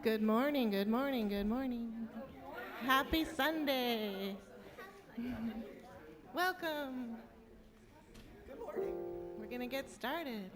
Good morning, good morning, good morning. Happy Sunday. Welcome. We're going to get started.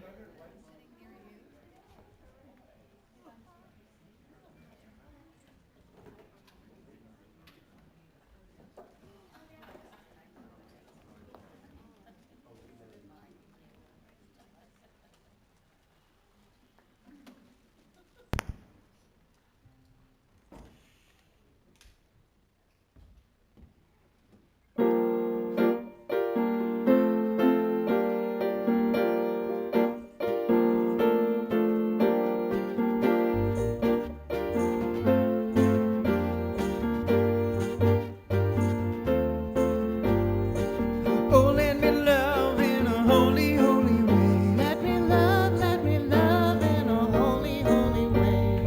Oh, let me love in a holy, holy way. Let me love in a holy, holy way.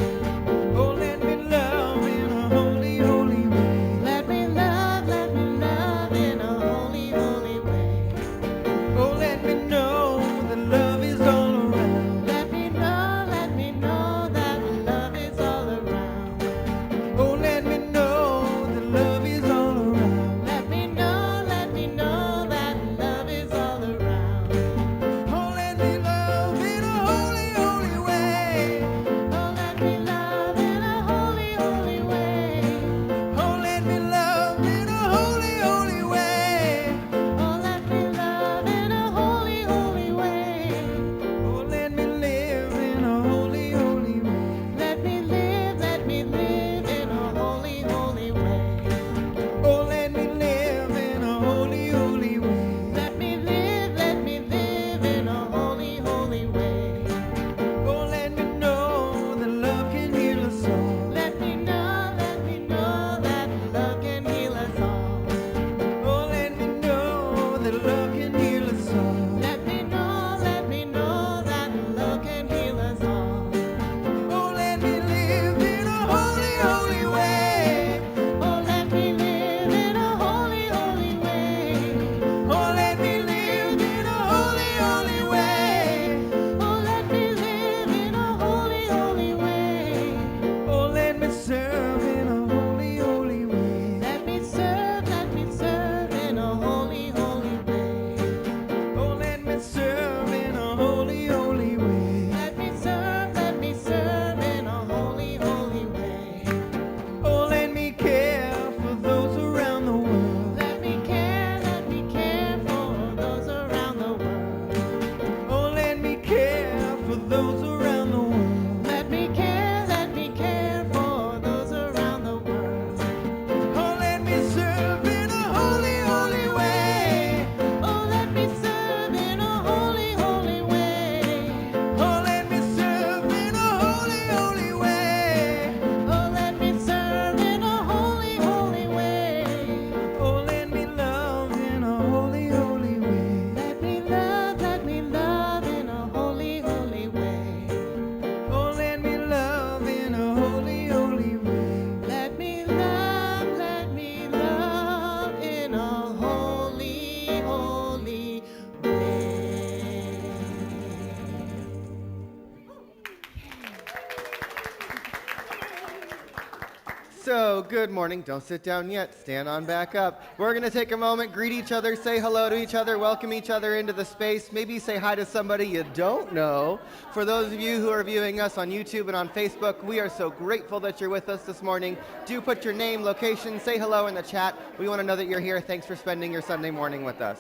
Oh, let me love in a holy, holy way. Let me love in a holy, holy way. Oh, let me know that love is all around. Let me know that love is all around. Oh, let me know that love is all around. Let me know that love is all around. Oh, let me love in a holy, holy way. Oh, let me love in a holy, holy way. Oh, let me love in a holy, holy way. Oh, let me love in a holy, holy way. Oh, let me live in a holy, holy way. Let me live in a holy, holy way. Oh, let me live in a holy, holy way. Let me live in a holy, holy way. Oh, let me know that love can heal us all. Let me know that love can heal us all. Oh, let me know that love can heal us all. Let me know that love can heal us all. Oh, let me live in a holy, holy way. Oh, let me live in a holy, holy way. Oh, let me live in a holy, holy way. Oh, let me live in a holy, holy way. Oh, let me serve in a holy, holy way. Let me serve in a holy, holy way. Oh, let me serve in a holy, holy way. Let me serve in a holy, holy way. Oh, let me care for those around the world. Let me care for those around the world. Oh, let me care for those around the world. Let me care for those around the world. Oh, let me serve in a holy, holy way. Oh, let me serve in a holy, holy way. Oh, let me serve in a holy, holy way. Oh, let me serve in a holy, holy way. Oh, let me love in a holy, holy way. Let me love in a holy, holy way. Oh, let me love in a holy, holy way. Let me love in a holy, holy way. So, good morning. Don't sit down yet. Stand on back up. We're going to take a moment, greet each other, say hello to each other, welcome each other into the space. Maybe say hi to somebody you don't know. For those of you who are viewing us on YouTube and on Facebook, we are so grateful that you're with us this morning. Do put your name, location, say hello in the chat. We want to know that you're here. Thanks for spending your Sunday morning with us.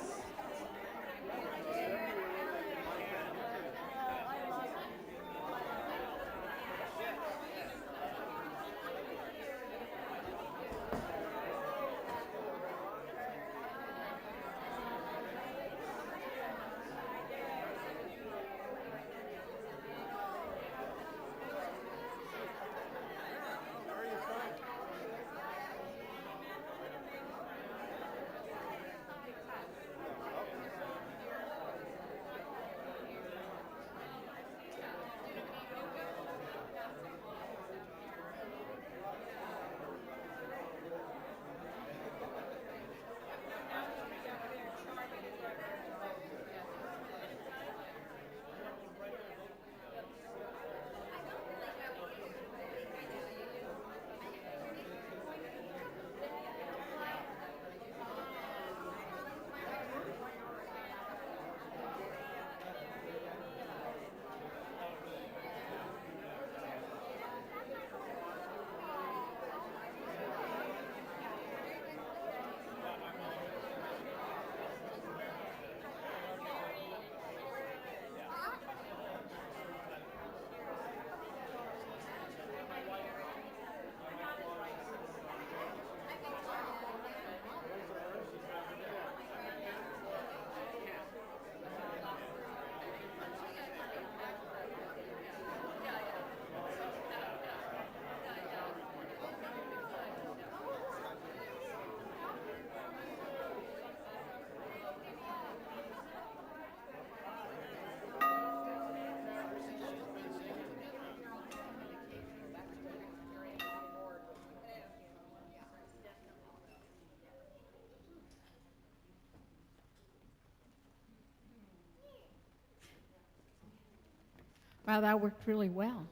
Wow, that worked really well.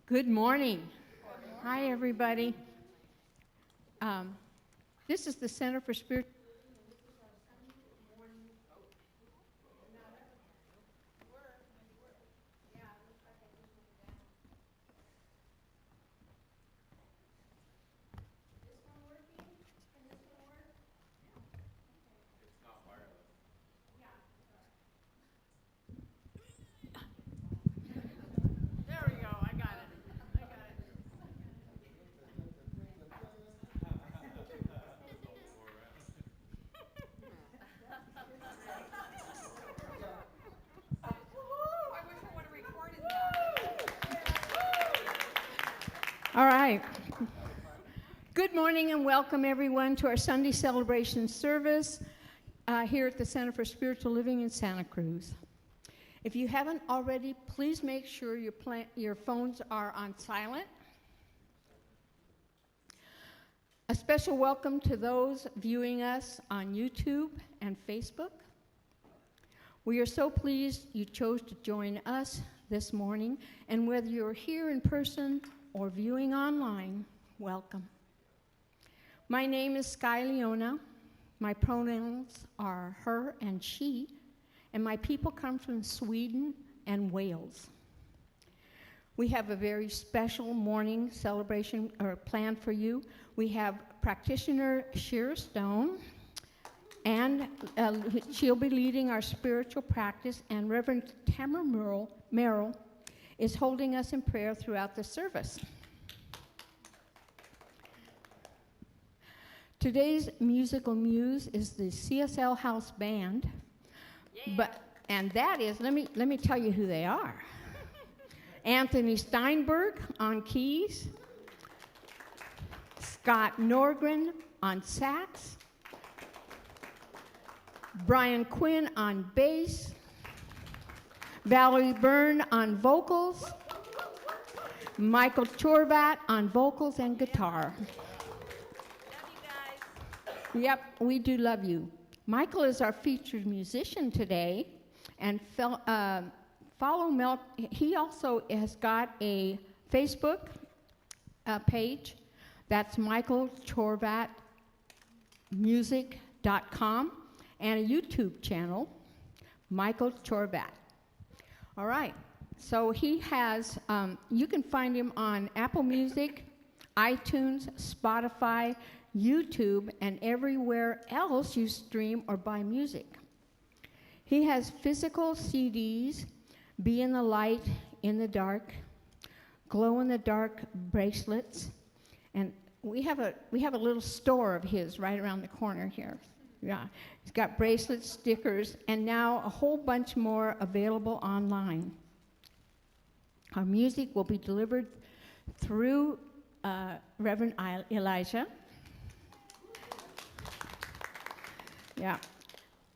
Good morning. Hi, everybody. This is the Center for Spiritual. There we go. I got it. All right. Good morning and welcome everyone to our Sunday celebration service here at the Center for Spiritual Living in Santa Cruz. If you haven't already, please make sure your phones are on silent. A special welcome to those viewing us on YouTube and Facebook. We are so pleased you chose to join us this morning, and whether you're here in person or viewing online, welcome. My name is Sky Leona. My pronouns are her and she, and my people come from Sweden and Wales. We have a very special morning celebration planned for you. We have practitioner Shira Stone, and she'll be leading our spiritual practice, and Reverend Tamara Merrill is holding us in prayer throughout the service. Today's musical muse is the CSL House Band, and that is, let me tell you who they are. Anthony Steinberg on keys, Scott Norgren on sax, Brian Quinn on bass, Valerie Byrne on vocals, Michael Chorvat on vocals and guitar. Yep, we do love you. Michael is our featured musician today, and follow Mel. He also has got a Facebook page. That's michaelchorvatmusic.com, and a YouTube channel, Michael Chorvat. All right, so he has, you can find him on Apple Music, iTunes, Spotify, YouTube, and everywhere else you stream or buy music. He has physical CDs, Be in the Light, In the Dark, Glow in the Dark bracelets, and we have a little store of his right around the corner here. Yeah, he's got bracelets, stickers, and now a whole bunch more available online. Our music will be delivered through Reverend Elijah. Yeah,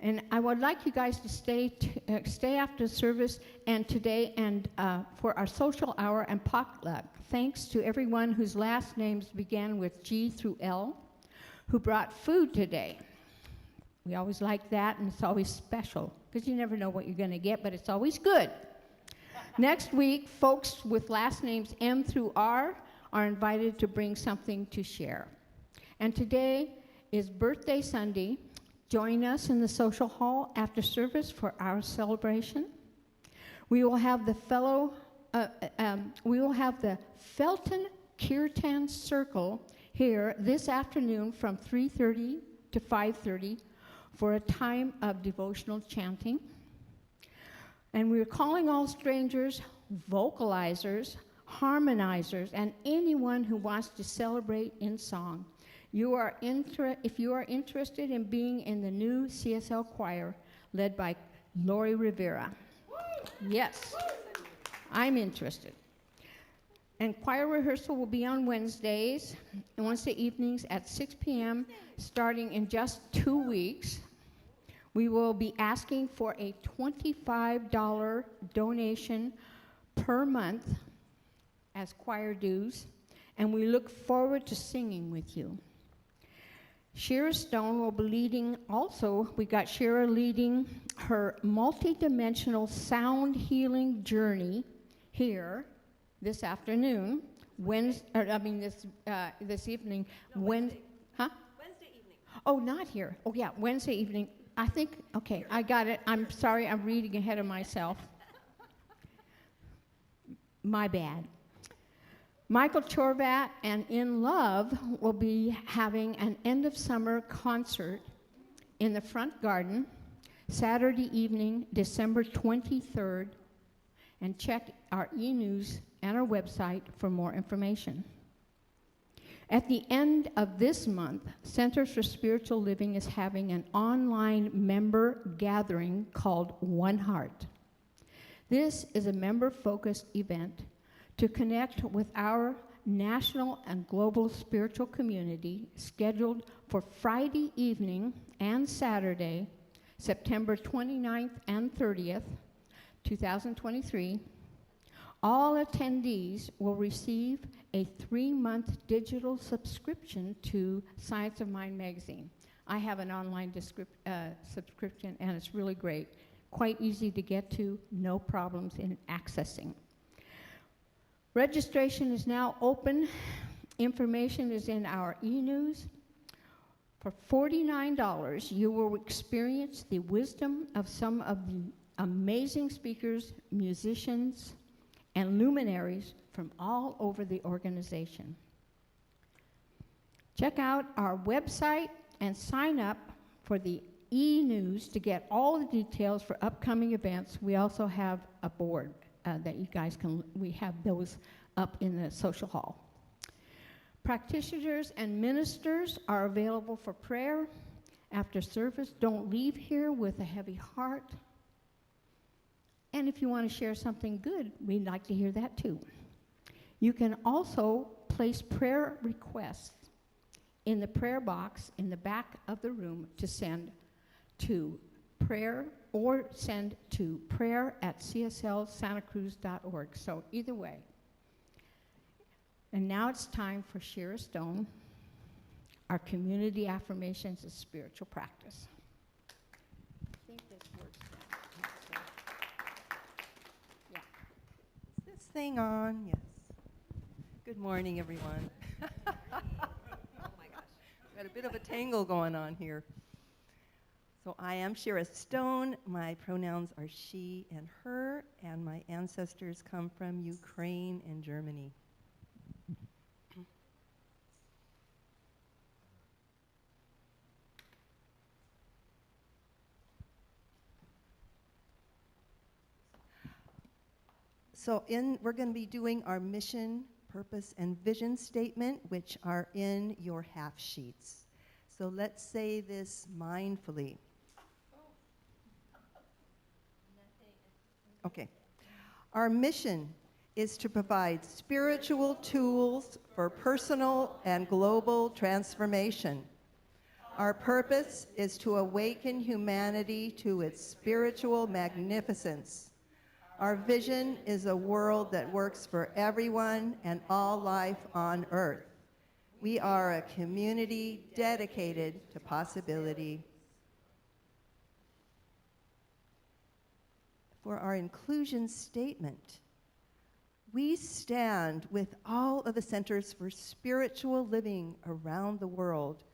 and I would like you guys to stay after the service and today and for our social hour and potluck. Thanks to everyone whose last names began with G through L, who brought food today. We always like that, and it's always special because you never know what you're going to get, but it's always good. Next week, folks with last names M through R are invited to bring something to share. And today is Birthday Sunday. Join us in the social hall after service for our celebration. We will have the Felton Kirtan Circle here this afternoon from 3:30 to 5:30 for a time of devotional chanting. And we're calling all strangers, vocalizers, harmonizers, and anyone who wants to celebrate in song. If you are interested in being in the new CSL choir led by Lori Rivera. Yes, I'm interested. And choir rehearsal will be on Wednesday evenings at 6 p.m. starting in just 2 weeks. We will be asking for a $25 donation per month as choir dues, and we look forward to singing with you. Shira Stone will be leading also. We got Shira leading her multidimensional sound healing journey here this afternoon. This evening. Wednesday. Huh? Wednesday evening. Oh, not here. Oh, yeah, Wednesday evening. I think, okay, I got it. I'm sorry, I'm reading ahead of myself. My bad. Michael Chorvat and In Love will be having an end of summer concert in the front garden Saturday evening, December 23rd, and check our e-news and our website for more information. At the end of this month, Centers for Spiritual Living is having an online member gathering called One Heart. This is a member-focused event to connect with our national and global spiritual community, scheduled for Friday evening and Saturday, September 29th and 30th, 2023. All attendees will receive a 3-month digital subscription to Science of Mind magazine. I have an online subscription, and it's really great. Quite easy to get to, no problems in accessing. Registration is now open. Information is in our e-news. For $49, you will experience the wisdom of some of the amazing speakers, musicians, and luminaries from all over the organization. Check out our website and sign up for the e-news to get all the details for upcoming events. We also have a board that you guys we have those up in the social hall. Practitioners and ministers are available for prayer after service. Don't leave here with a heavy heart. And if you want to share something good, we'd like to hear that too. You can also place prayer requests in the prayer box in the back of the room to send to prayer or send to prayer@cslsantacruz.org. So either way. And now it's time for Shira Stone, our community affirmations and spiritual practice. I think this works now. Yeah. Is this thing on? Yes. Good morning, everyone. Oh my gosh. We've got a bit of a tangle going on here. So I am Shira Stone. My pronouns are she and her, and my ancestors come from Ukraine and Germany. So we're going to be doing our mission, purpose, and vision statement, which are in your half sheets. So let's say this mindfully. Okay. Our mission is to provide spiritual tools for personal and global transformation. Our purpose is to awaken humanity to its spiritual magnificence. Our vision is a world that works for everyone and all life on Earth. We are a community dedicated to possibility. For our inclusion statement, we stand with all of the centers for spiritual living around the world,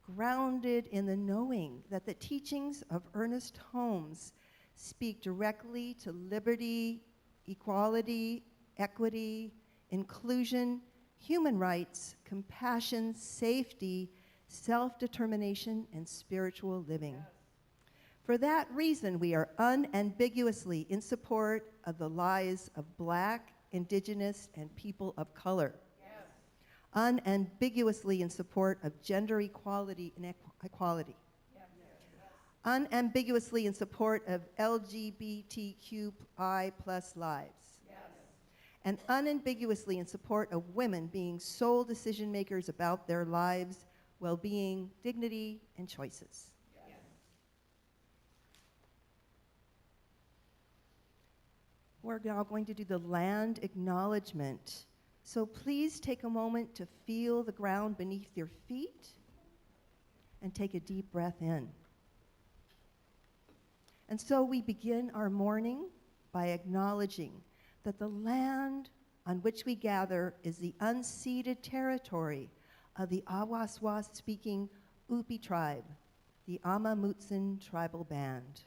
grounded in the knowing that the teachings of Ernest Holmes speak directly to liberty, equality, equity, inclusion, human rights, compassion, safety, self-determination, and spiritual living. For that reason, we are unambiguously in support of the lives of Black, Indigenous, and people of color. Yes. Unambiguously in support of gender equality and equality. Yes. Unambiguously in support of LGBTQI+ lives. Yes. And unambiguously in support of women being sole decision makers about their lives, well-being, dignity, and choices. We're now going to do the land acknowledgement. So please take a moment to feel the ground beneath your feet and take a deep breath in. And so we begin our morning by acknowledging that the land on which we gather is the unceded territory of the Awaswas-speaking Upi tribe, the Ama Mutsun tribal band.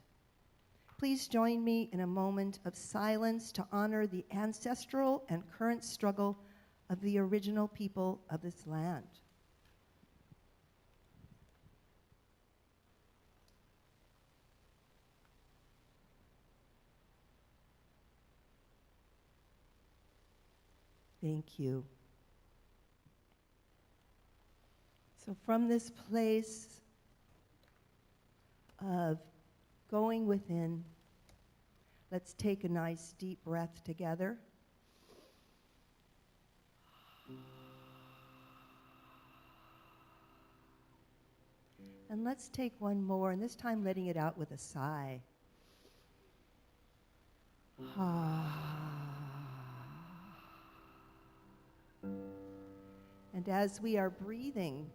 Please join me in a moment of silence to honor the ancestral and current struggle of the original people of this land. Thank you. So from this place of going within, let's take a nice deep breath together. And let's take one more, and this time letting it out with a sigh. And as we are breathing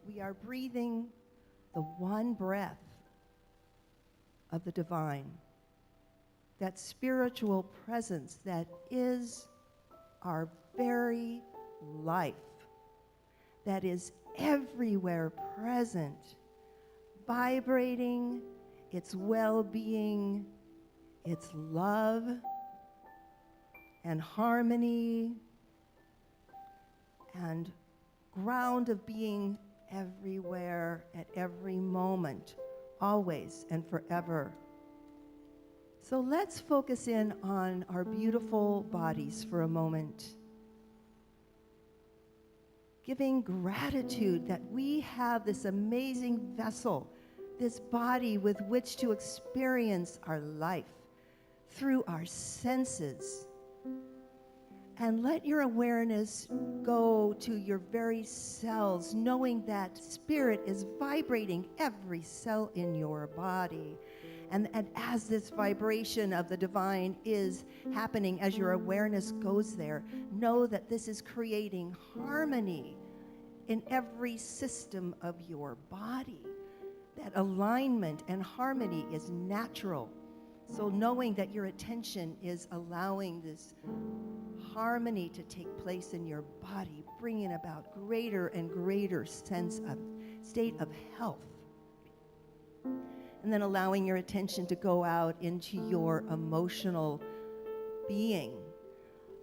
the one breath of the divine, that spiritual presence that is our very life, that is everywhere present, vibrating its well-being, its love and harmony and ground of being everywhere at every moment, always and forever. So let's focus in on our beautiful bodies for a moment, giving gratitude that we have this amazing vessel, this body with which to experience our life through our senses. And let your awareness go to your very cells, knowing that spirit is vibrating every cell in your body. And as this vibration of the divine is happening, as your awareness goes there, know that this is creating harmony in every system of your body. That alignment and harmony is natural. So knowing that your attention is allowing this harmony to take place in your body, bringing about greater and greater sense of state of health. And then allowing your attention to go out into your emotional being,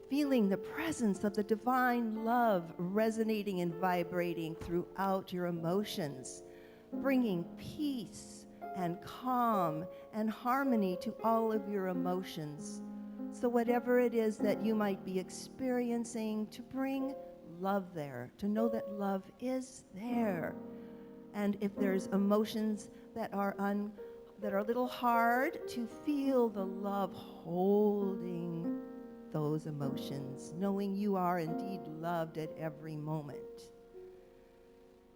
feeling the presence of the divine love resonating and vibrating throughout your emotions, bringing peace and calm and harmony to all of your emotions. So whatever it is that you might be experiencing, to bring love there, to know that love is there. And if there's emotions that are a little hard, to feel the love holding those emotions, knowing you are indeed loved at every moment.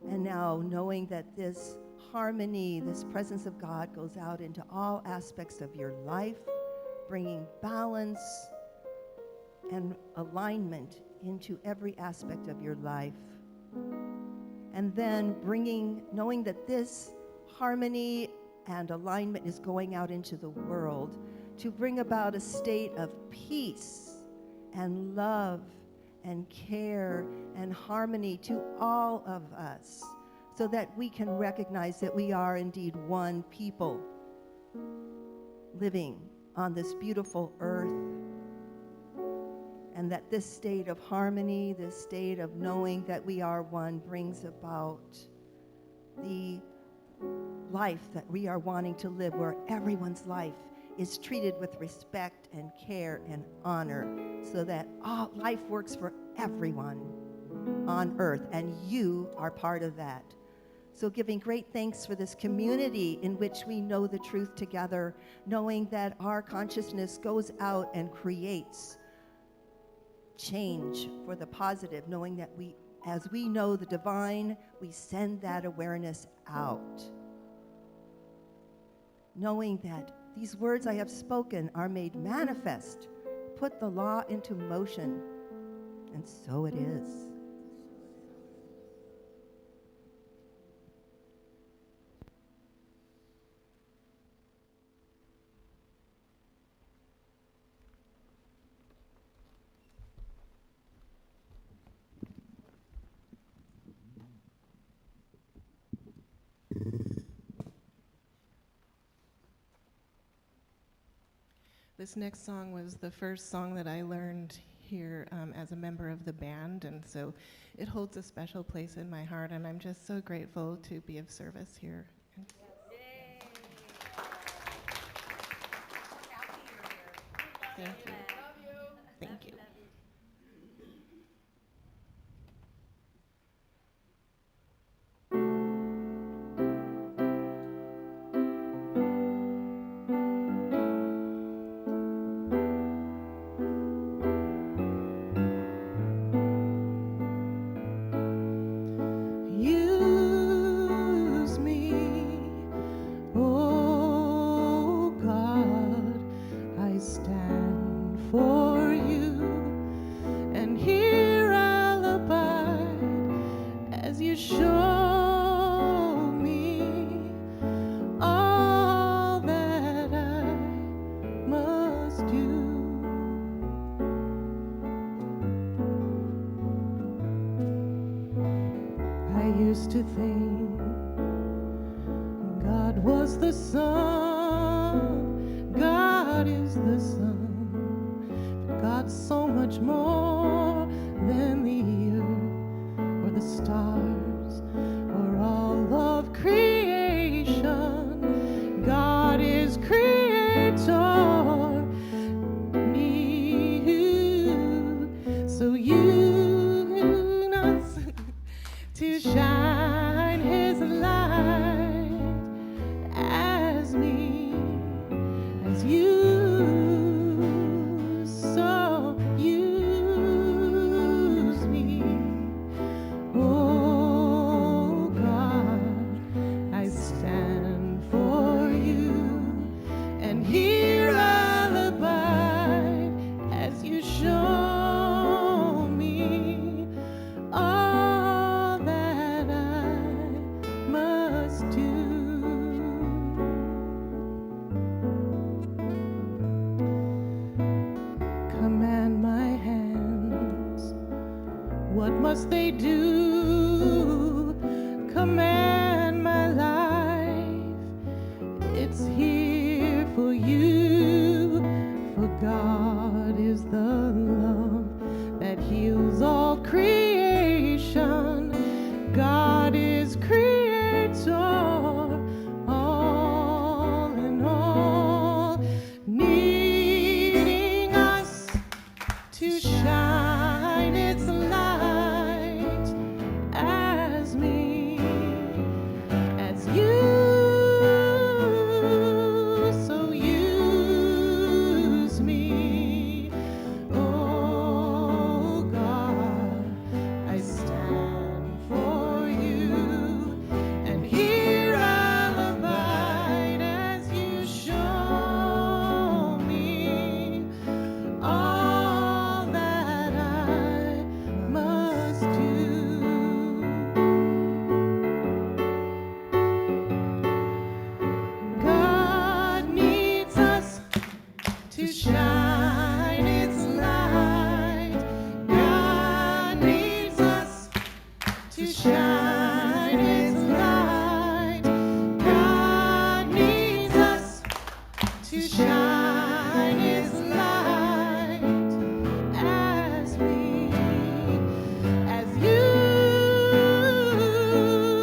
And now knowing that this harmony, this presence of God goes out into all aspects of your life, bringing balance and alignment into every aspect of your life. And then knowing that this harmony and alignment is going out into the world to bring about a state of peace and love and care and harmony to all of us, so that we can recognize that we are indeed one people living on this beautiful earth, and that this state of harmony, this state of knowing that we are one, brings about the life that we are wanting to live, where everyone's life is treated with respect and care and honor, so that all life works for everyone on earth, and you are part of that. So giving great thanks for this community in which we know the truth together, knowing that our consciousness goes out and creates change for the positive, knowing that as we know the divine, we send that awareness out. Knowing that these words I have spoken are made manifest, put the law into motion, and so it is. This next song was the first song that I learned here as a member of the band, and so it holds a special place in my heart, and I'm just so grateful to be of service here. Thank you. Thank you. Use me, oh God, I stand for you, and here I'll abide as you show me all that I must do. I used to think God was the sun, God is the sun, but God's so much more than the earth or the stars or all of creation. God is creator, me, so use us to shine his light as me, as you, so use me, oh God, I stand for you, and here I'll abide as you show me all that I must do. Command my hands, what must they do? Command my life, it's here for you, for God is the love that heals all creation. God is creator, all in all, needing us to shine its light as me, as you, so use me, oh God, I stand for you, and here I'll abide as you show me all that I must do. God needs us to shine its light. God needs us to shine its light. God needs us to shine its light as me, as you,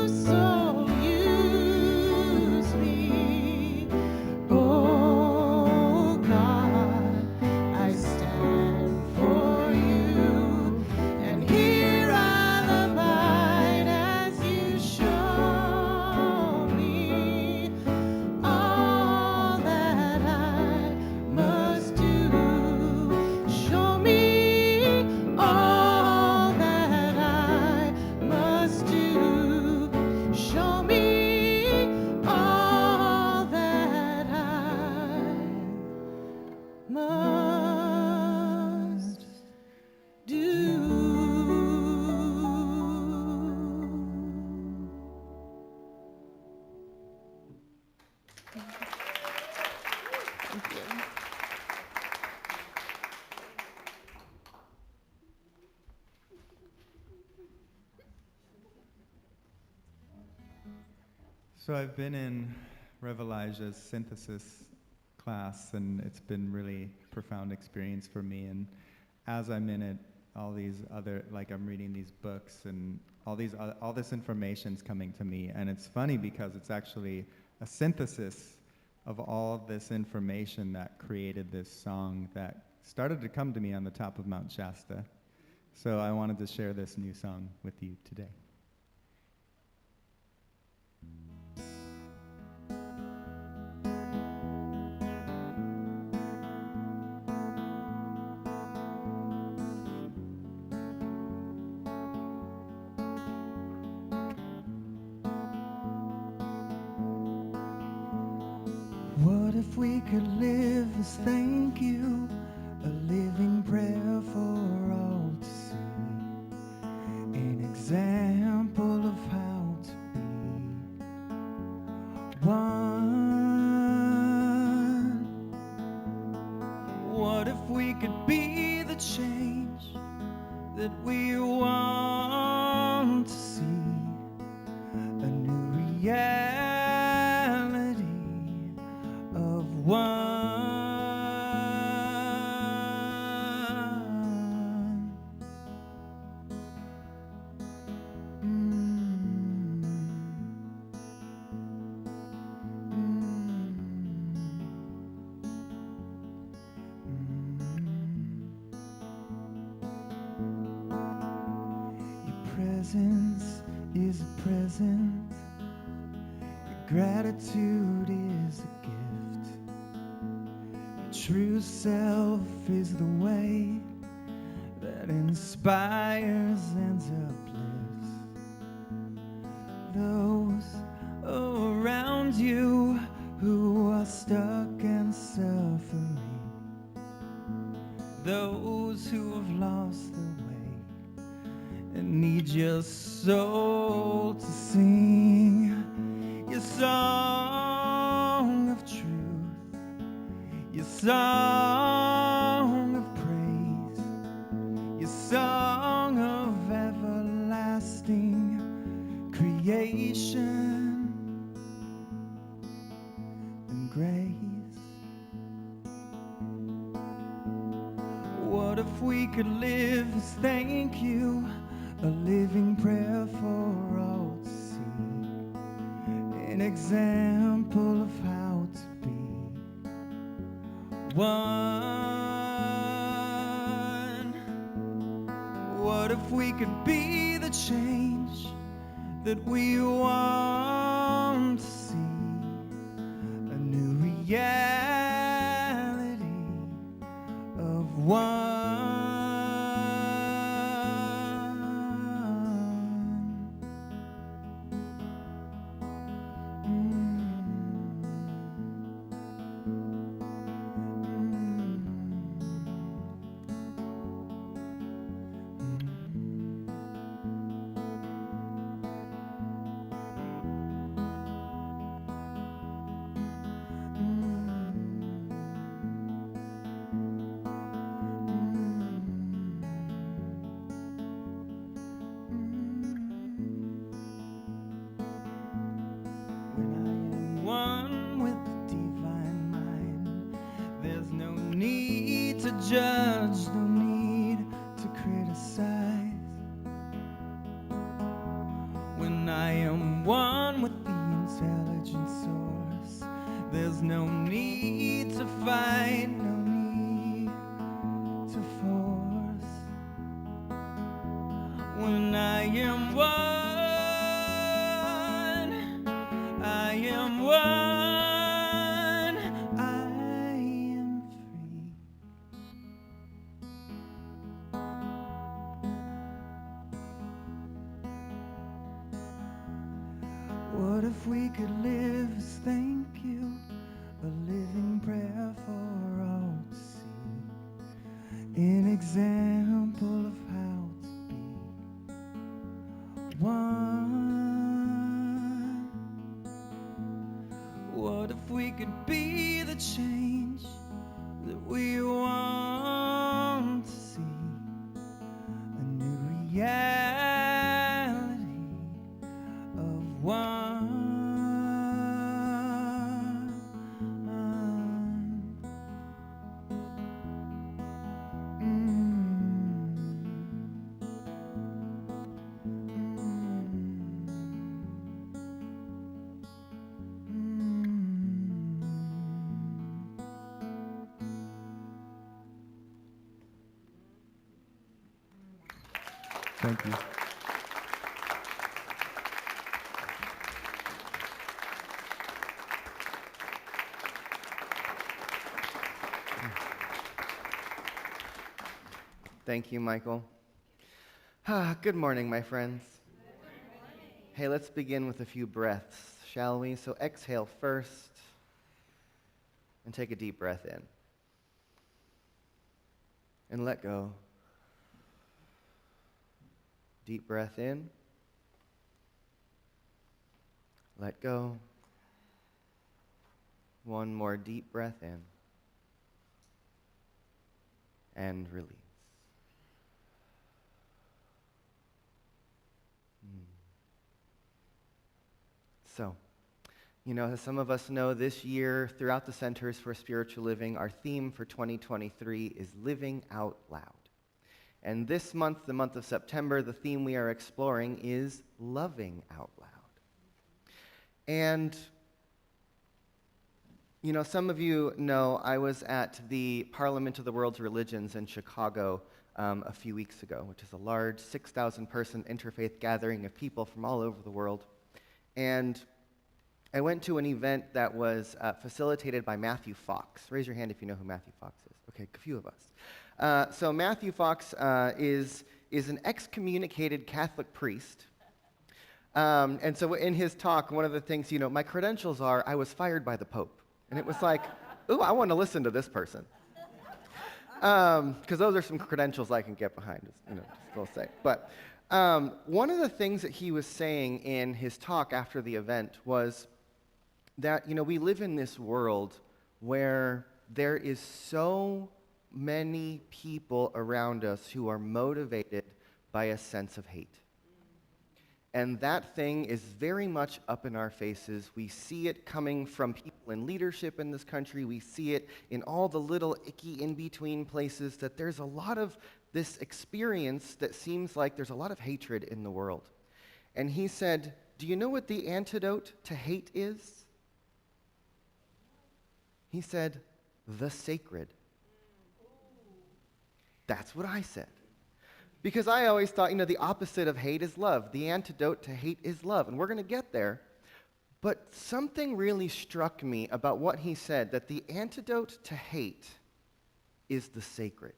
so use me, oh God, I stand for you, and here I'll abide as you show me all that I must do. Show me all that I must do. Show me all that I must do. Thank you. So I've been in Rev Elijah's synthesis class, and it's been really profound experience for me. And as I'm in it, all these other, like I'm reading these books, and all this information's coming to me. And it's funny because it's actually a synthesis of all of this information that created this song that started to come to me on the top of Mount Shasta. So I wanted to share this new song with you today. What if we could live as thank you, a living prayer for all to see, an example of how to be one? What if we could be the change that we want to see, a new reality of one? Your presence is a present. Your gratitude is a gift. Your true self is the way that inspires and uplifts those around you who are stuck and suffering, those who have lost their way and need your soul to sing your song of truth, your song of praise, your song of everlasting creation and grace. What if we could live as thank you, a living prayer for all to see, an example of how to be one? What if we could be the change that we want to see, a new reality of one? When I am one with the divine mind, there's no need to judge, no need to criticize. When I am one with the intelligent source, there's no need to fight, no need to force. When I am one, I am one, I am free. What if we could live as thank you, a living prayer for all to see, an example of how to be one? What if we could be the change that we want to see, a new reality of one? Thank you. Thank you, Michael. Good morning, my friends. Hey, let's begin with a few breaths, shall we? So exhale first and take a deep breath in. And let go. Deep breath in. Let go. One more deep breath in. And release. So, as some of us know, this year throughout the Centers for Spiritual Living, our theme for 2023 is Living Out Loud. And this month, the month of September, the theme we are exploring is Loving Out Loud. And, some of you know I was at the Parliament of the World's Religions in Chicago a few weeks ago, which is a large 6,000-person interfaith gathering of people from all over the world. And I went to an event that was facilitated by Matthew Fox. Raise your hand if you know who Matthew Fox is. Okay, a few of us. So Matthew Fox is an excommunicated Catholic priest. And so in his talk, one of the things, my credentials are, I was fired by the Pope. And it was like, ooh, I want to listen to this person. Because those are some credentials I can get behind, just we'll say. But one of the things that he was saying in his talk after the event was that, we live in this world where there is so many people around us who are motivated by a sense of hate. And that thing is very much up in our faces. We see it coming from people in leadership in this country. We see it in all the little icky in-between places, that there's a lot of this experience that seems like there's a lot of hatred in the world. And he said, do you know what the antidote to hate is? He said, the sacred. That's what I said. Because I always thought, the opposite of hate is love. The antidote to hate is love. And we're going to get there. But something really struck me about what he said, that the antidote to hate is the sacred.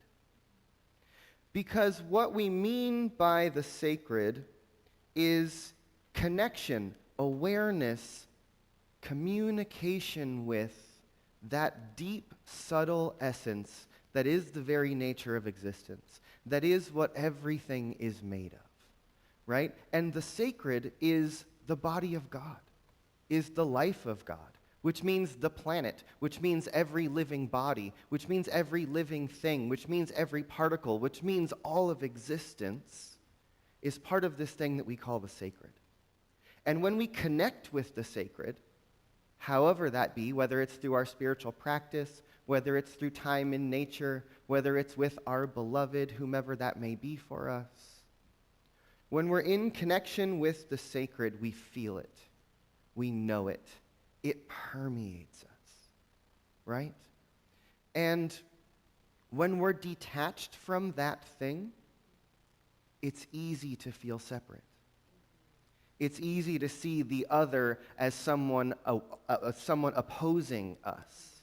Because what we mean by the sacred is connection, awareness, communication with that deep, subtle essence that is the very nature of existence, that is what everything is made of, right? And the sacred is the body of God, is the life of God, which means the planet, which means every living body, which means every living thing, which means every particle, which means all of existence is part of this thing that we call the sacred. And when we connect with the sacred, however that be, whether it's through our spiritual practice, whether it's through time in nature, whether it's with our beloved, whomever that may be for us, when we're in connection with the sacred, we feel it. We know it. It permeates us, right? And when we're detached from that thing, it's easy to feel separate. It's easy to see the other as someone opposing us,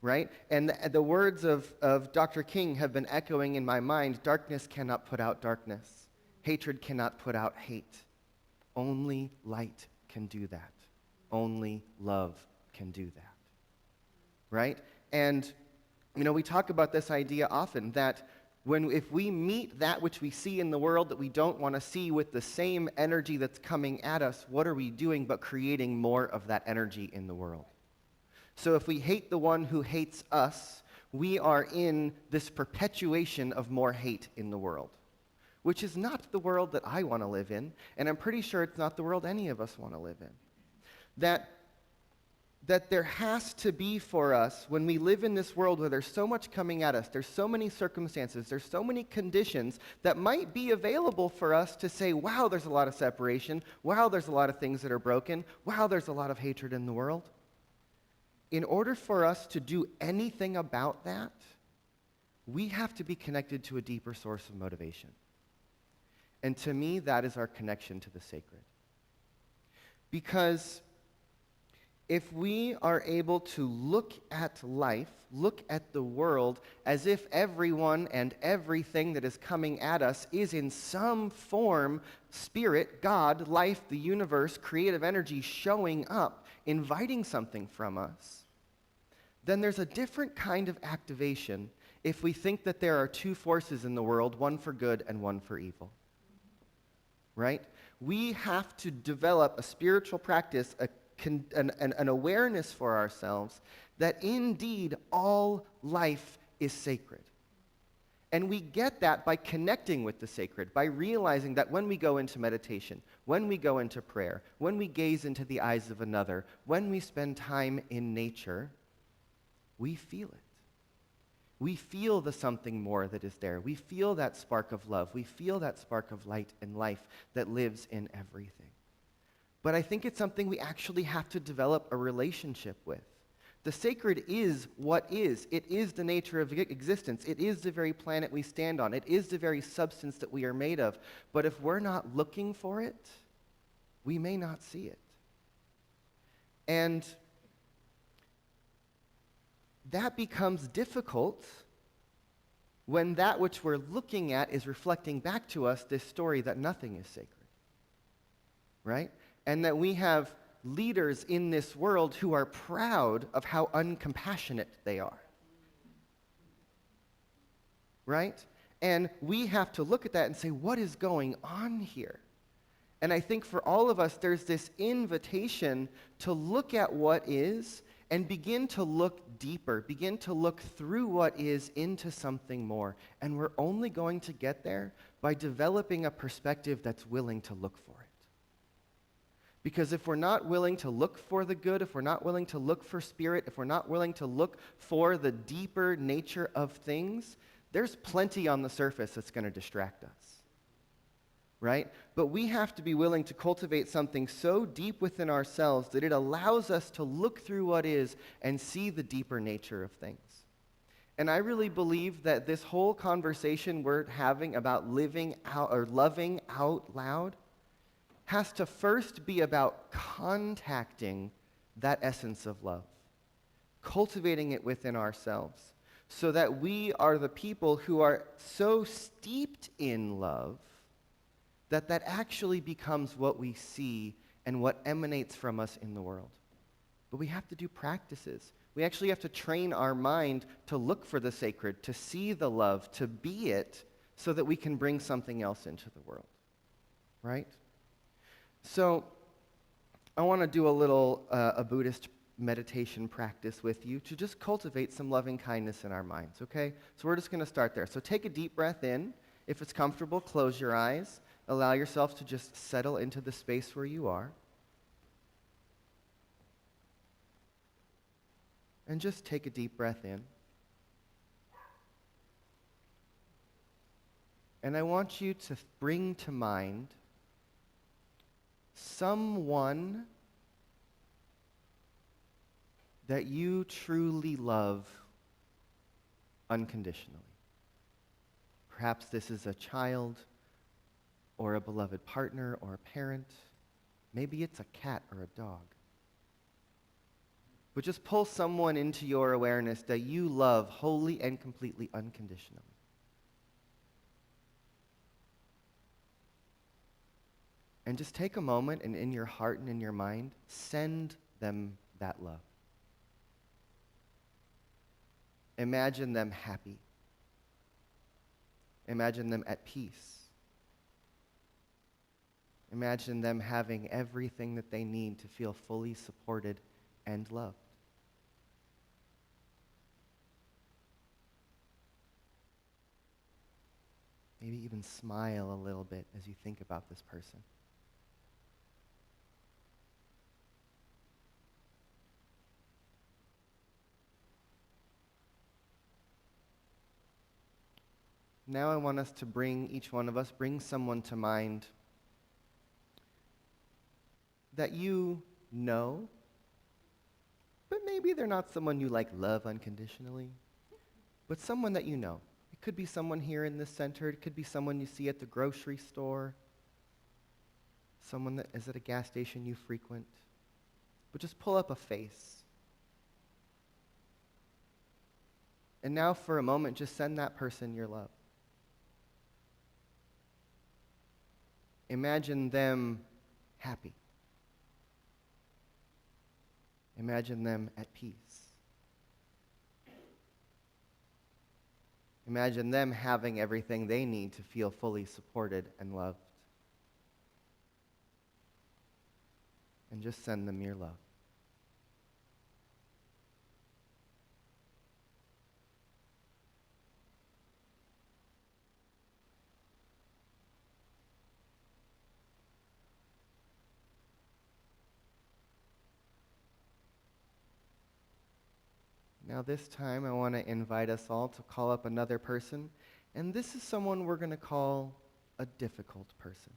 right? And the words of Dr. King have been echoing in my mind. Darkness cannot put out darkness. Hatred cannot put out hate. Only light can do that. Only love can do that, right? And, we talk about this idea often that if we meet that which we see in the world that we don't want to see with the same energy that's coming at us, what are we doing but creating more of that energy in the world? So if we hate the one who hates us, we are in this perpetuation of more hate in the world, which is not the world that I want to live in, and I'm pretty sure it's not the world any of us want to live in. That there has to be for us, when we live in this world where there's so much coming at us, there's so many circumstances, there's so many conditions that might be available for us to say, wow, there's a lot of separation, wow, there's a lot of things that are broken, wow, there's a lot of hatred in the world. In order for us to do anything about that, we have to be connected to a deeper source of motivation. And to me, that is our connection to the sacred. Because if we are able to look at life, look at the world, as if everyone and everything that is coming at us is in some form spirit, God, life, the universe, creative energy showing up, inviting something from us, then there's a different kind of activation if we think that there are two forces in the world, one for good and one for evil. Right? We have to develop a spiritual practice, an awareness for ourselves that indeed all life is sacred. And we get that by connecting with the sacred, by realizing that when we go into meditation, when we go into prayer, when we gaze into the eyes of another, when we spend time in nature, we feel it. We feel the something more that is there. We feel that spark of love. We feel that spark of light and life that lives in everything. But I think it's something we actually have to develop a relationship with. The sacred is what is. It is the nature of existence. It is the very planet we stand on. It is the very substance that we are made of. But if we're not looking for it, we may not see it. And that becomes difficult when that which we're looking at is reflecting back to us this story that nothing is sacred. Right? And that we have leaders in this world who are proud of how uncompassionate they are. Right? And we have to look at that and say, what is going on here? And I think for all of us, there's this invitation to look at what is and begin to look deeper, begin to look through what is into something more. And we're only going to get there by developing a perspective that's willing to look for it. Because if we're not willing to look for the good, if we're not willing to look for spirit, if we're not willing to look for the deeper nature of things, there's plenty on the surface that's going to distract us. Right? But we have to be willing to cultivate something so deep within ourselves that it allows us to look through what is and see the deeper nature of things. And I really believe that this whole conversation we're having about living out or loving out loud has to first be about contacting that essence of love, cultivating it within ourselves, so that we are the people who are so steeped in love that that actually becomes what we see and what emanates from us in the world. But we have to do practices. We actually have to train our mind to look for the sacred, to see the love, to be it, so that we can bring something else into the world. Right? So I want to do a little a Buddhist meditation practice with you to just cultivate some loving kindness in our minds, okay? So we're just going to start there. So take a deep breath in. If it's comfortable, close your eyes. Allow yourself to just settle into the space where you are. And just take a deep breath in. And I want you to bring to mind someone that you truly love unconditionally. Perhaps this is a child, or a beloved partner, or a parent. Maybe it's a cat or a dog. But just pull someone into your awareness that you love wholly and completely unconditionally. And just take a moment and in your heart and in your mind, send them that love. Imagine them happy. Imagine them at peace. Imagine them having everything that they need to feel fully supported and loved. Maybe even smile a little bit as you think about this person. Now I want us to each one of us, bring someone to mind that you know, but maybe they're not someone you love unconditionally, but someone that you know. It could be someone here in this center. It could be someone you see at the grocery store, someone that is at a gas station you frequent. But just pull up a face. And now for a moment, just send that person your love. Imagine them happy. Imagine them at peace. Imagine them having everything they need to feel fully supported and loved. And just send them your love. Now this time I want to invite us all to call up another person, and this is someone we're going to call a difficult person.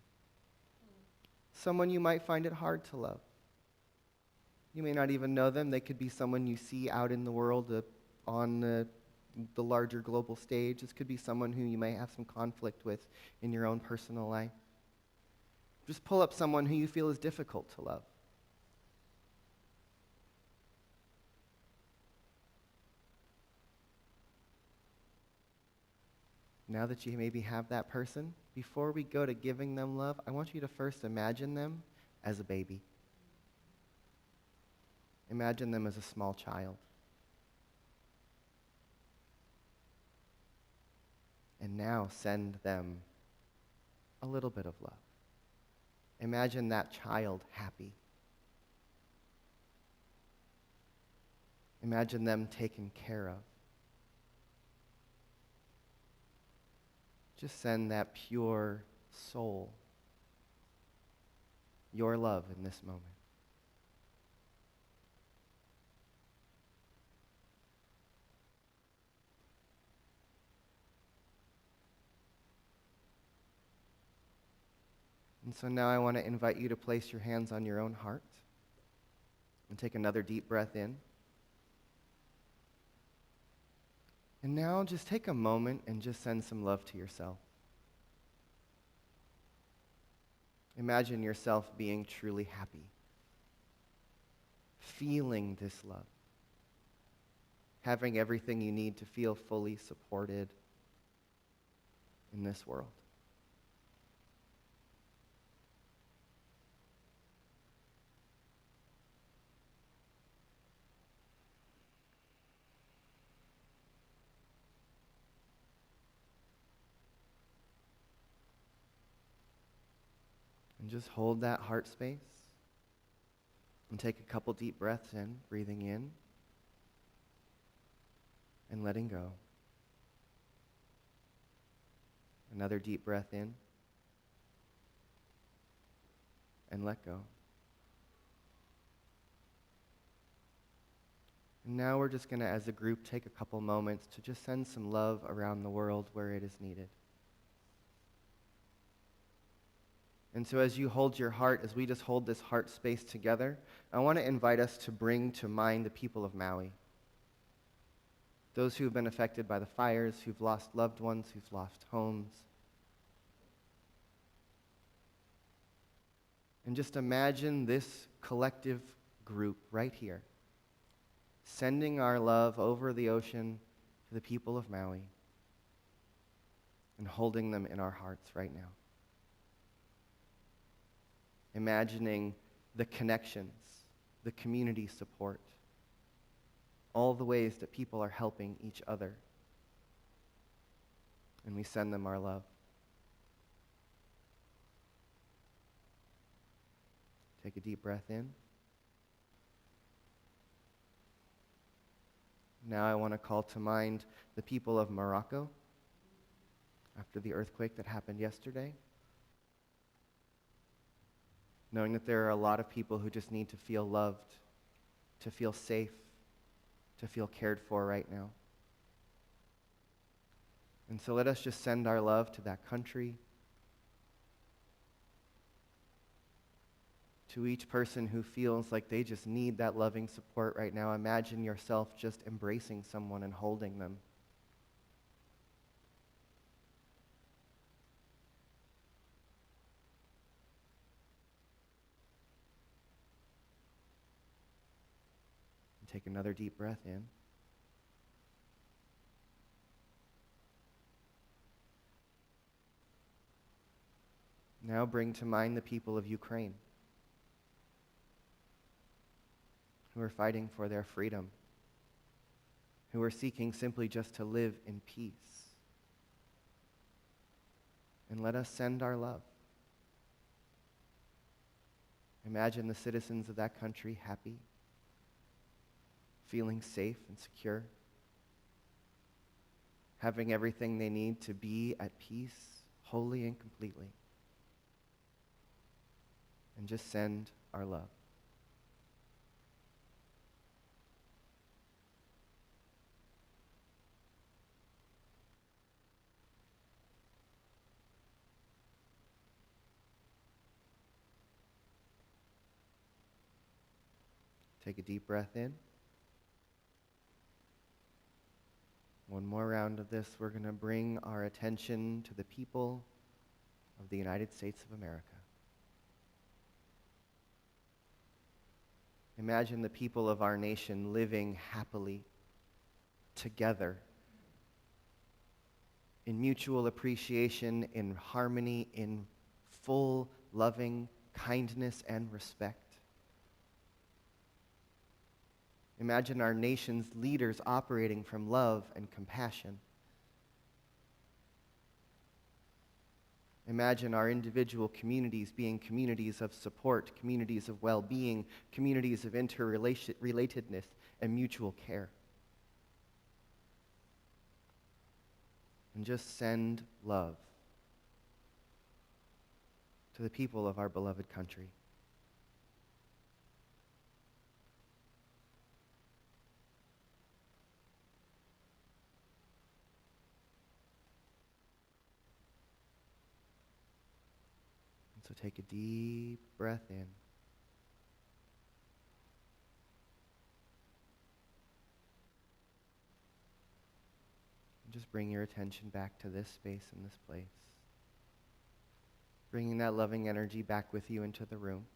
Someone you might find it hard to love. You may not even know them. They could be someone you see out in the world on the larger global stage. This could be someone who you may have some conflict with in your own personal life. Just pull up someone who you feel is difficult to love. Now that you maybe have that person, before we go to giving them love, I want you to first imagine them as a baby. Imagine them as a small child. And now send them a little bit of love. Imagine that child happy. Imagine them taken care of. Just send that pure soul your love in this moment. And so now I want to invite you to place your hands on your own heart and take another deep breath in. And now just take a moment and just send some love to yourself. Imagine yourself being truly happy, feeling this love, having everything you need to feel fully supported in this world. And just hold that heart space and take a couple deep breaths in, breathing in and letting go. Another deep breath in and let go. And now we're just going to, as a group, take a couple moments to just send some love around the world where it is needed. And so as you hold your heart, as we just hold this heart space together, I want to invite us to bring to mind the people of Maui. Those who have been affected by the fires, who've lost loved ones, who've lost homes. And just imagine this collective group right here, sending our love over the ocean to the people of Maui and holding them in our hearts right now. Imagining the connections, the community support, all the ways that people are helping each other. And we send them our love. Take a deep breath in. Now I want to call to mind the people of Morocco after the earthquake that happened yesterday. Knowing that there are a lot of people who just need to feel loved, to feel safe, to feel cared for right now. And so let us just send our love to that country, to each person who feels like they just need that loving support right now. Imagine yourself just embracing someone and holding them. Take another deep breath in. Now bring to mind the people of Ukraine who are fighting for their freedom, who are seeking simply just to live in peace. And let us send our love. Imagine the citizens of that country happy, feeling safe and secure, having everything they need to be at peace, wholly and completely. And just send our love. Take a deep breath in. One more round of this. We're going to bring our attention to the people of the United States of America. Imagine the people of our nation living happily together in mutual appreciation, in harmony, in full loving kindness and respect. Imagine our nation's leaders operating from love and compassion. Imagine our individual communities being communities of support, communities of well-being, communities of interrelatedness and mutual care. And just send love to the people of our beloved country. So take a deep breath in. And just bring your attention back to this space and this place. Bringing that loving energy back with you into the room.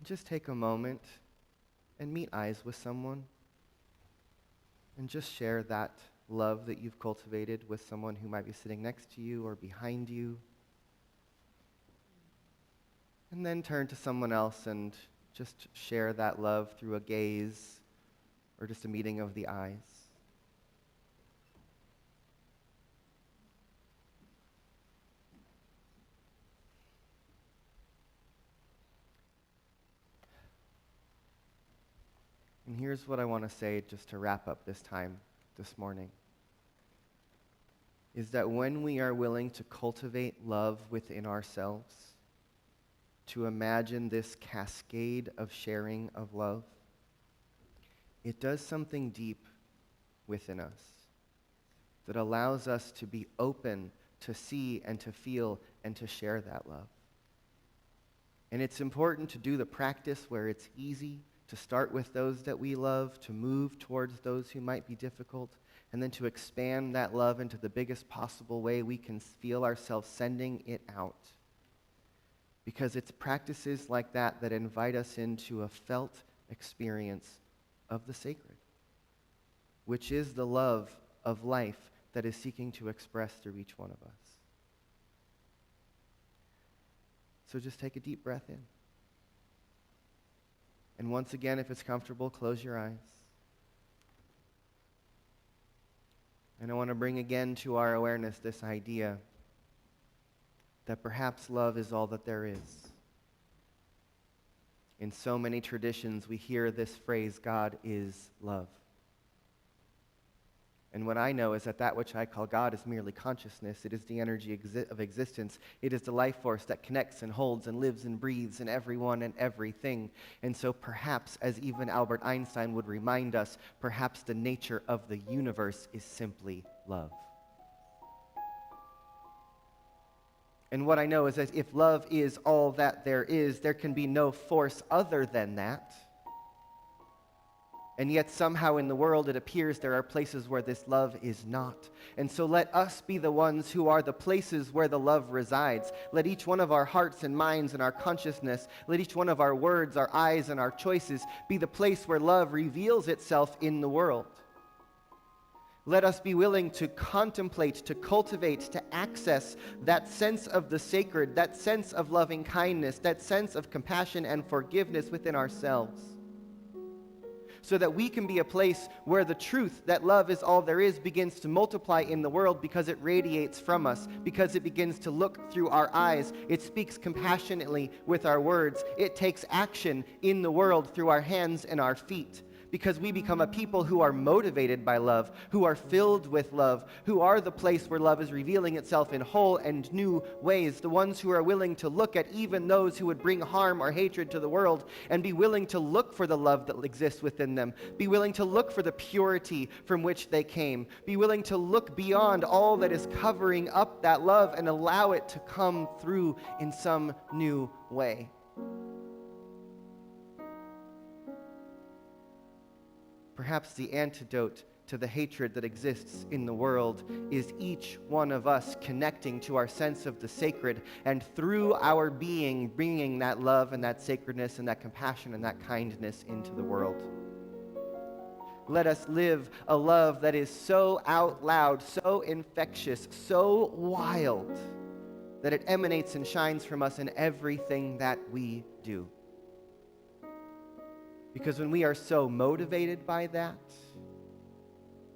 Just take a moment and meet eyes with someone. And just share that love that you've cultivated with someone who might be sitting next to you or behind you. And then turn to someone else and just share that love through a gaze or just a meeting of the eyes. And here's what I want to say just to wrap up this time this morning, is that when we are willing to cultivate love within ourselves, to imagine this cascade of sharing of love, it does something deep within us that allows us to be open to see and to feel and to share that love. And it's important to do the practice where it's easy, to start with those that we love, to move towards those who might be difficult, and then to expand that love into the biggest possible way we can feel ourselves sending it out. Because it's practices like that that invite us into a felt experience of the sacred, which is the love of life that is seeking to express through each one of us. So just take a deep breath in. And once again, if it's comfortable, close your eyes. And I want to bring again to our awareness this idea that perhaps love is all that there is. In so many traditions, we hear this phrase, God is love. And what I know is that which I call God is merely consciousness. It is the energy of existence. It is the life force that connects and holds and lives and breathes in everyone and everything. And so perhaps, as even Albert Einstein would remind us, perhaps the nature of the universe is simply love. And what I know is that if love is all that there is, there can be no force other than that. And yet somehow in the world it appears there are places where this love is not. And so let us be the ones who are the places where the love resides. Let each one of our hearts and minds and our consciousness, let each one of our words, our eyes, and our choices be the place where love reveals itself in the world. Let us be willing to contemplate, to cultivate, to access that sense of the sacred, that sense of loving kindness, that sense of compassion and forgiveness within ourselves, so that we can be a place where the truth that love is all there is begins to multiply in the world because it radiates from us, because it begins to look through our eyes. It speaks compassionately with our words. It takes action in the world through our hands and our feet, because we become a people who are motivated by love, who are filled with love, who are the place where love is revealing itself in whole and new ways, the ones who are willing to look at even those who would bring harm or hatred to the world and be willing to look for the love that exists within them, be willing to look for the purity from which they came, be willing to look beyond all that is covering up that love and allow it to come through in some new way. Perhaps the antidote to the hatred that exists in the world is each one of us connecting to our sense of the sacred, and through our being, bringing that love and that sacredness and that compassion and that kindness into the world. Let us live a love that is so out loud, so infectious, so wild, that it emanates and shines from us in everything that we do. Because when we are so motivated by that,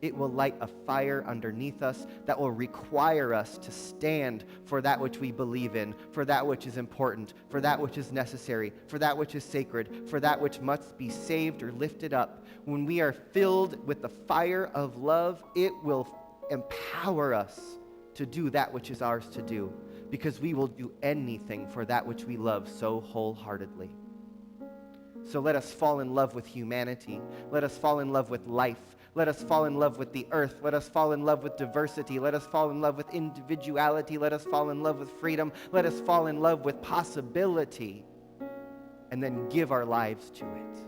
it will light a fire underneath us that will require us to stand for that which we believe in, for that which is important, for that which is necessary, for that which is sacred, for that which must be saved or lifted up. When we are filled with the fire of love, it will empower us to do that which is ours to do, because we will do anything for that which we love so wholeheartedly. So let us fall in love with humanity. Let us fall in love with life. Let us fall in love with the earth. Let us fall in love with diversity. Let us fall in love with individuality. Let us fall in love with freedom. Let us fall in love with possibility, and then give our lives to it.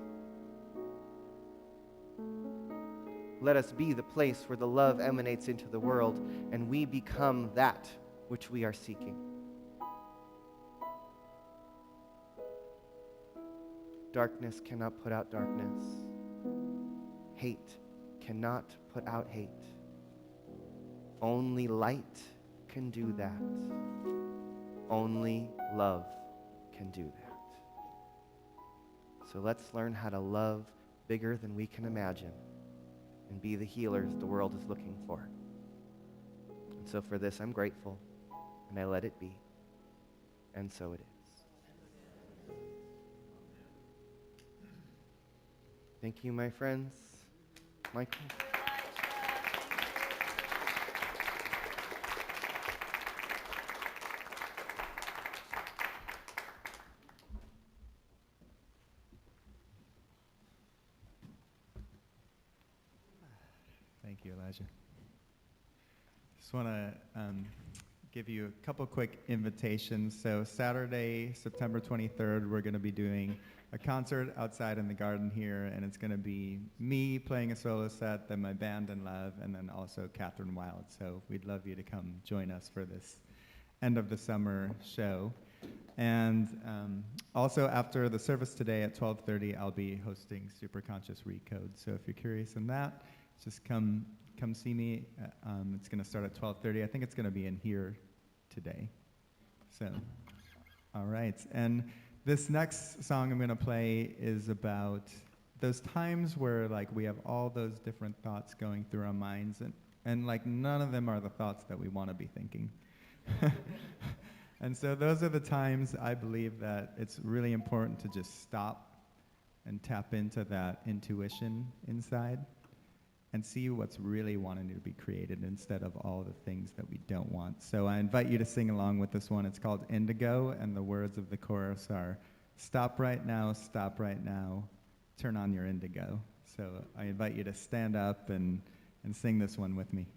Let us be the place where the love emanates into the world, and we become that which we are seeking. Darkness cannot put out darkness. Hate cannot put out hate. Only light can do that. Only love can do that. So let's learn how to love bigger than we can imagine and be the healers the world is looking for. And so for this, I'm grateful, and I let it be. And so it is. Thank you, my friends. Michael. Thank you, Elijah. Just want to give you a couple quick invitations. So Saturday, September 23rd, we're going to be doing a concert outside in the garden here, and it's going to be me playing a solo set, then my band in love, and then also Catherine Wild. So we'd love you to come join us for this end of the summer show. And also after the service today at 12:30, I'll be hosting Superconscious Recode. So if you're curious in that, just come see me. It's going to start at 12:30. I think it's going to be in here today. So, all right. And this next song I'm going to play is about those times where like we have all those different thoughts going through our minds, and like none of them are the thoughts that we want to be thinking. And so those are the times I believe that it's really important to just stop and tap into that intuition inside and see what's really wanting to be created instead of all the things that we don't want. So I invite you to sing along with this one. It's called Indigo, and the words of the chorus are, stop right now, turn on your indigo. So I invite you to stand up and sing this one with me.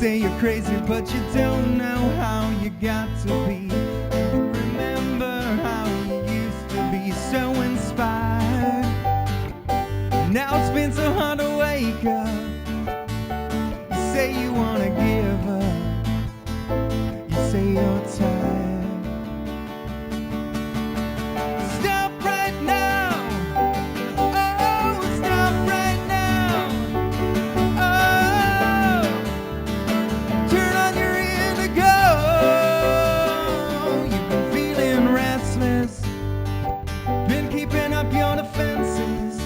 say you're crazy, but you don't know how you got to be. Remember how you used to be so inspired. Now it's been so hard to wake up. You say you wanna give up. You say you're tired. Stop right now. Oh, stop right now. Oh, turn on your indigo. You've been feeling restless, been keeping up your defenses.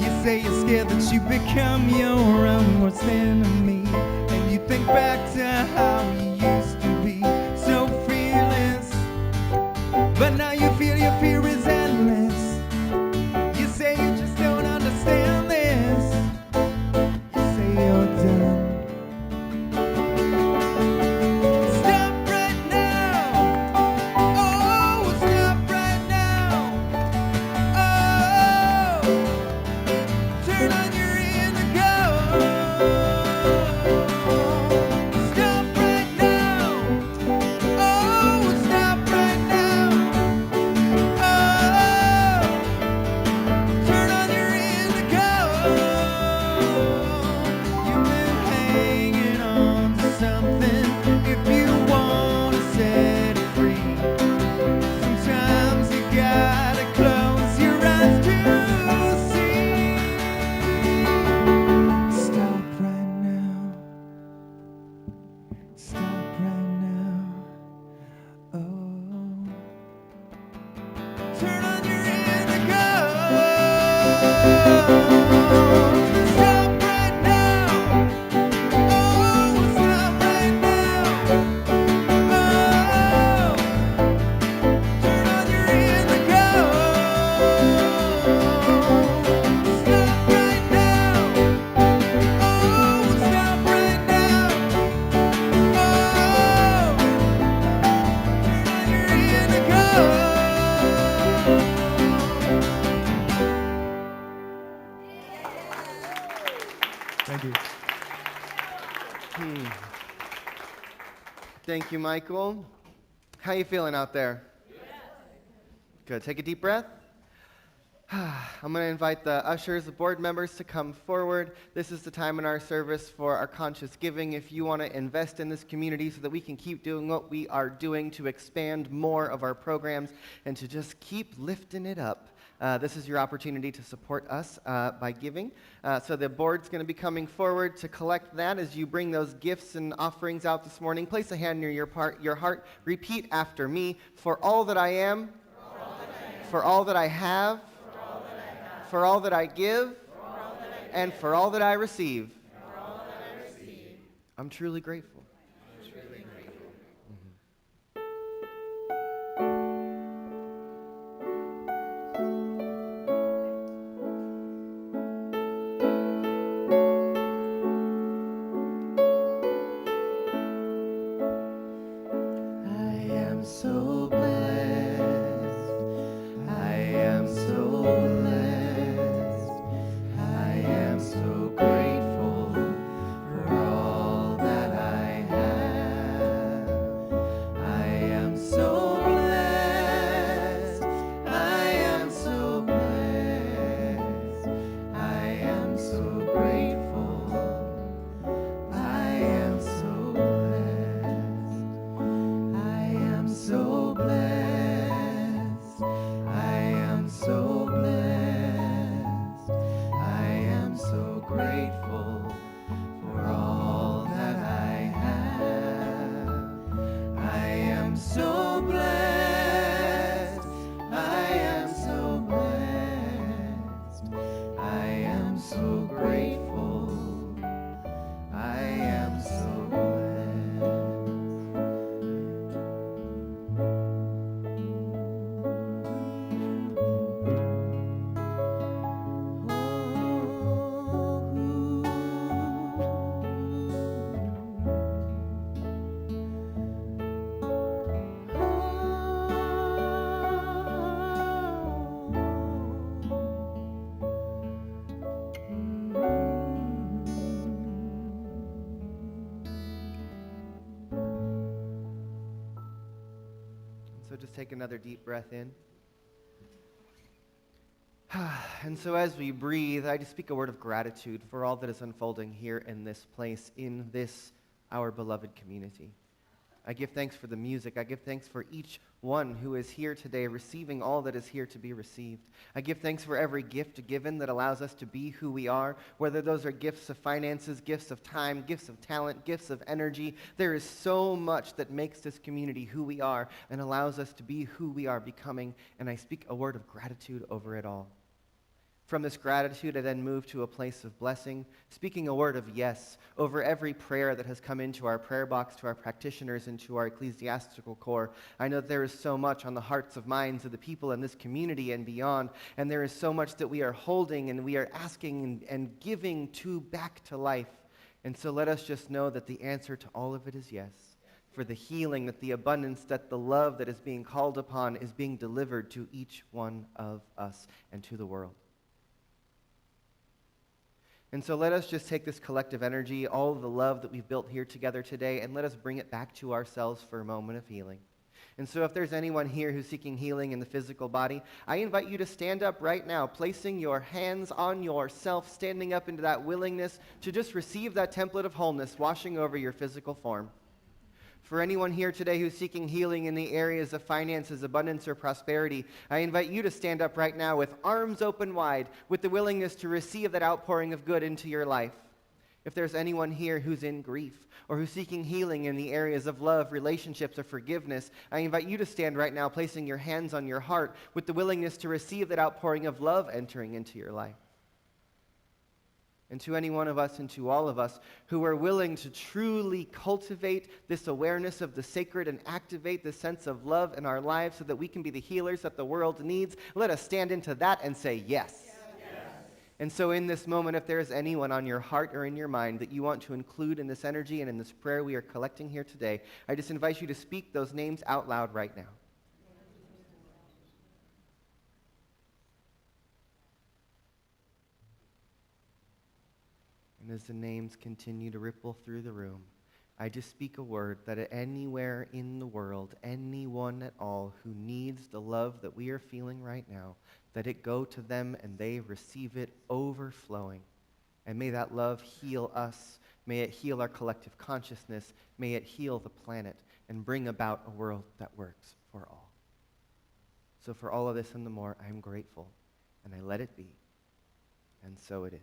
You say you're scared that you become your own worst enemy, and you think back to how you used to be so fearless, but now you feel your fear is endless. You say you just don't understand this. You say you're done. Stop right now. Oh, stop right now. Oh, turn on your indigo. Stop right now. Oh, stop right now. Oh, turn on your indigo. You've been hanging on to something. If you want to set it free, sometimes you gotta close your eyes to see. Stop right now. Stop right now. Oh, turn on your indigo. Stop right now. Oh, stop right now. Oh, turn on your indigo. Stop right now. Oh, stop right now. Oh, turn on your indigo. Thank you. Thank you, Michael. How you feeling out there? Good. Take a deep breath. I'm going to invite the ushers, the board members to come forward. This is the time in our service for our conscious giving. If you want to invest in this community so that we can keep doing what we are doing to expand more of our programs and to just keep lifting it up, this is your opportunity to support us by giving. So the board's going to be coming forward to collect that as you bring those gifts and offerings out this morning. Place a hand near your heart. Repeat after me. For all that I am, for all that I have, for all that I give, and for all that I receive. I'm truly grateful. I am so blessed. I am so blessed. I am so grateful for all that I have. I am so blessed. I am so blessed. I am so grateful. I am so blessed. I am so blessed. I am so blessed. I am so grateful for all that I have. I am so blessed. I am so blessed. I am so grateful. I am so blessed. So just take another deep breath in. And so as we breathe, I just speak a word of gratitude for all that is unfolding here in this place, in this, our beloved community. I give thanks for the music. I give thanks for each one who is here today receiving all that is here to be received. I give thanks for every gift given that allows us to be who we are, whether those are gifts of finances, gifts of time, gifts of talent, gifts of energy. There is so much that makes this community who we are and allows us to be who we are becoming, and I speak a word of gratitude over it all. From this gratitude, I then move to a place of blessing, speaking a word of yes over every prayer that has come into our prayer box, to our practitioners, and to our ecclesiastical core. I know there is so much on the hearts of minds of the people in this community and beyond, and there is so much that we are holding and we are asking and giving to back to life. And so let us just know that the answer to all of it is yes. For the healing, that the abundance, that the love that is being called upon is being delivered to each one of us and to the world. And so let us just take this collective energy, all of the love that we've built here together today, and let us bring it back to ourselves for a moment of healing. And so if there's anyone here who's seeking healing in the physical body, I invite you to stand up right now, placing your hands on yourself, standing up into that willingness to just receive that template of wholeness washing over your physical form. For anyone here today who's seeking healing in the areas of finances, abundance, or prosperity, I invite you to stand up right now with arms open wide, with the willingness to receive that outpouring of good into your life. If there's anyone here who's in grief or who's seeking healing in the areas of love, relationships, or forgiveness, I invite you to stand right now, placing your hands on your heart with the willingness to receive that outpouring of love entering into your life. And to any one of us and to all of us who are willing to truly cultivate this awareness of the sacred and activate this sense of love in our lives so that we can be the healers that the world needs, let us stand into that and say yes. And so in this moment, if there is anyone on your heart or in your mind that you want to include in this energy and in this prayer we are collecting here today, I just invite you to speak those names out loud right now. And as the names continue to ripple through the room, I just speak a word that anywhere in the world, anyone at all who needs the love that we are feeling right now, that it go to them and they receive it overflowing. And may that love heal us. May it heal our collective consciousness. May it heal the planet and bring about a world that works for all. So for all of this and the more, I am grateful, and I let it be. And so it is.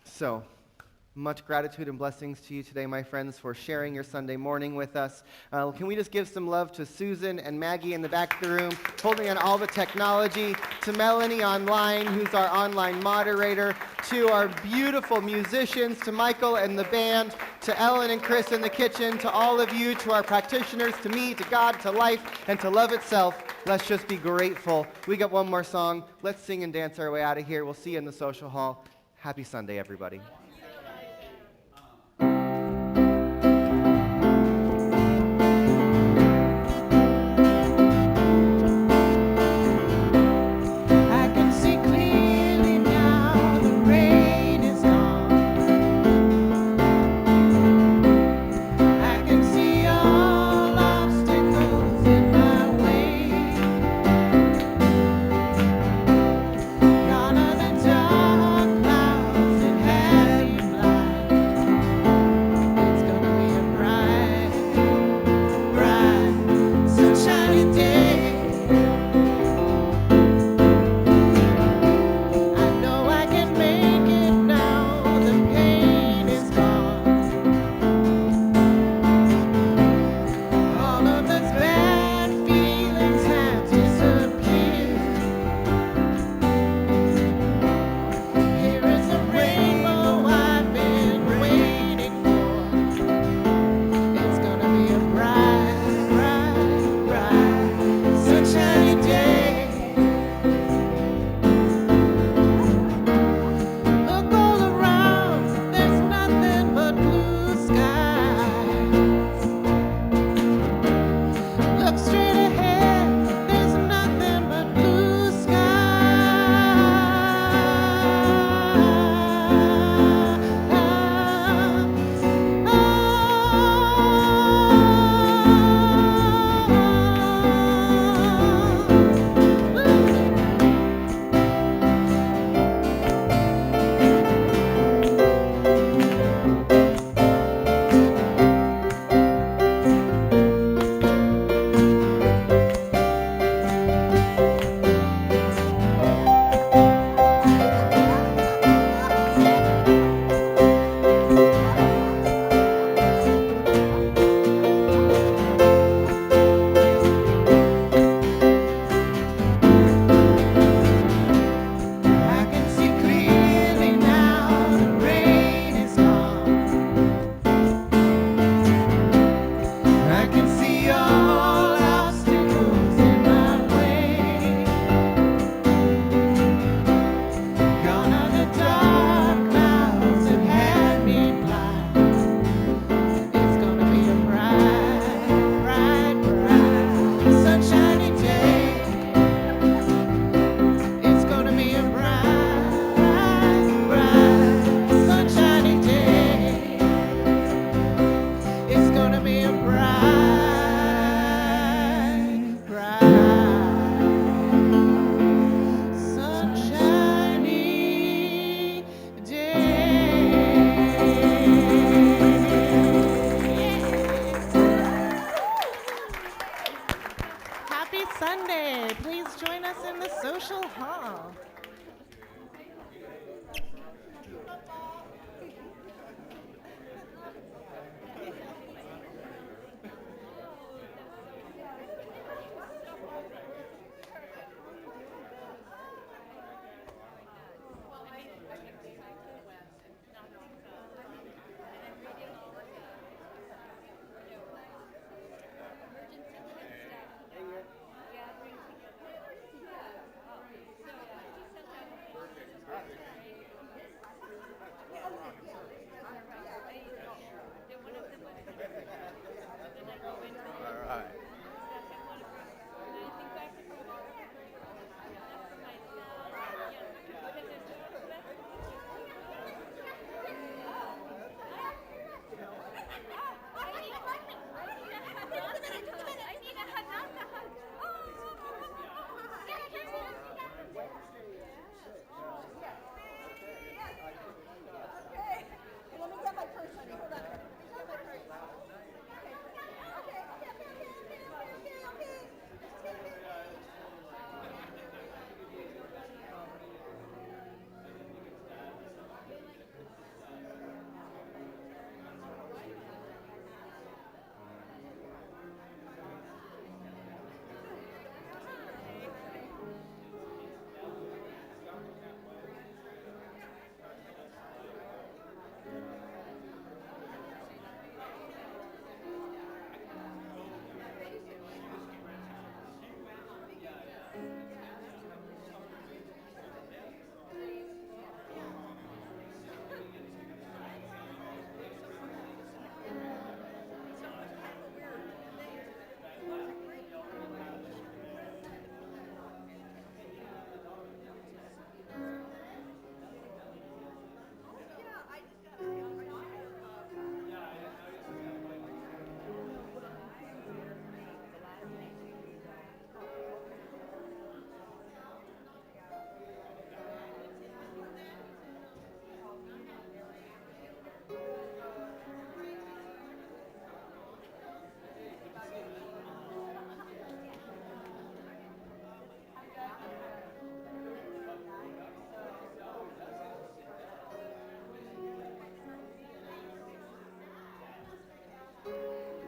So, much gratitude and blessings to you today, my friends, for sharing your Sunday morning with us. Can we just give some love to Susan and Maggie in the back of the room, holding on all the technology, to Melanie online, who's our online moderator, to our beautiful musicians, to Michael and the band, to Ellen and Chris in the kitchen, to all of you, to our practitioners, to me, to God, to life, and to love itself. Let's just be grateful. We got one more song. Let's sing and dance our way out of here. We'll see you in the social hall. Happy Sunday, everybody.